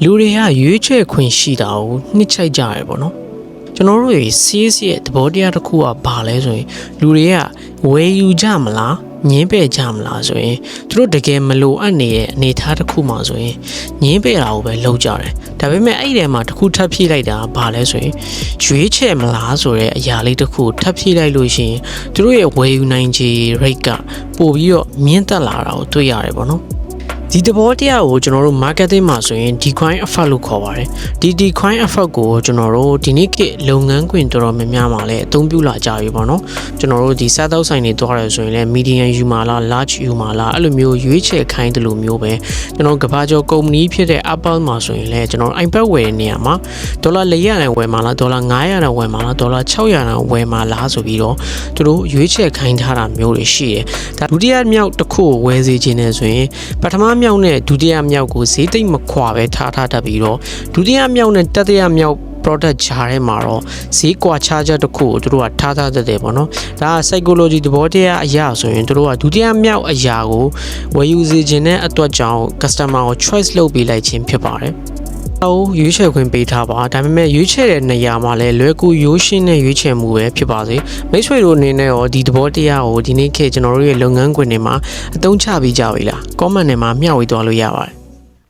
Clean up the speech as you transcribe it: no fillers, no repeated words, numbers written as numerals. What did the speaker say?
လူတွေကရွေးချယ်ခွင့်ရှိတာကိုနှစ်ချိုက်ကြရပေါ့နော်ကျွန်တော်တို့ရဲ့ CS ရဲ့သဘောတရားတစ်ခုကဘာလဲဆိုရင်လူတွေကဝယ်ယူကြမလားငင်းပယ်ကြမလားဆိုရင်သူတို့တကယ်မလိုအပ်နေတဲ့အနေအထားတစ်ခုမှဆိုရင်ငင်းပယ်တာကိုပဲလုပ်ကြတယ်ဒါပေမဲ့အဲ့ဒီထဲမှာတစ်ခုထပ်ဖြည့်လိုက်တာဘာလဲဆိုရင်ရွေးချယ်မလားဆိုတဲ့အရာလေးတစ်ခုထပ်ဖြည့်လိုက်လို့ရှိရင်သူတို့ရဲ့ဝယ်ယူနိုင်ခြေ rate ကပို့ပြီးတော့မြင့်တက်လာတာကိုတွေ့ရတယ်ပေါ့နော်ဒီသဘောတရားကိုကျွန်တော်တို့ marketing မှာဆိုရင် decline effect လို့ခေါ်ပါတယ်ဒီ decline effect ကိုကျွန်တော်တို့ဒီနေ့ခေတ်လုပ်ငန်းခွင်တော်တော်များများမှာလည်းအသုံးပြုလာကြပြီပေါ့နော်ကျွန်တော်တို့ဒီစားသောက်ဆိုင်တွေတွားရဆိုရင်လည်း medium ယူမှာလား large ယူမှာလားအဲ့လိုမျိုးရွေးချယ်ခိုင်းတယ်လို့မျိုးပဲကျွန်တော်ကဘာကျော်ကုမ္ပဏီဖြစ်တဲ့ Apple မှာဆိုရင်လည်းကျွန်တော် iPad ဝယ်တဲ့နေရာမှာဒေါ်လာ400နဲ့ဝယ်မှာလားဒေါ်လာ900နဲ့ဝယ်မှာလားဒေါ်လာ600နဲ့ဝယ်မှာလားဆိုပြီးတော့သူတို့ရွေးချယ်ခိုင်းထားတာမျိုးတွေရှိတယ်ဒါဒုတိယမြောက်တစ်ခုကိုဝယ်စေခြင်းနဲ့ဆိုရင်ပထမမြောက်နဲ့ဒုတိယမြောက်ကိုဈေးသိမ့်မခွာပဲထားတတ်ပြီးတော့ဒုတိယမြောက်နဲ့တတိယမြောက် product ဂျာထဲမှာတော့ဈေးကွာခြားချက်တစ်ခုကိုတို့ကထားတတ်တယ်ပေါ့နော်ဒါက psychology သဘောတရားအရာဆိုရင်တို့ကဒုတိယမြောက်အရာကိုဝယ်ယူစေခြင်းတဲ့အတွက်ကြောင့် customer ကို choice လုပ်ပေးလိုက်ခြင်းဖြစ်ပါတယ်ရွေးချယ်ခွင့်ပေးထားပါဒါပေမဲ့ရွေးချယ်တဲ့နေရာမှာလည်းလွယ်ကူရိုးရှင်းတဲ့ရွေးချယ်မှုပဲဖြစ်ပါစေမိတ်ဆွေတို့အနေနဲ့ရောဒီသဘောတရားကိုဒီနေ့ခေတ်ကျွန်တော်တို့ရဲ့လုပ်ငန်းခွင်တွေမှာအသုံးချပြီးကြပြီလား comment ထဲမှာမျှဝေသွားလို့ရပါတယ်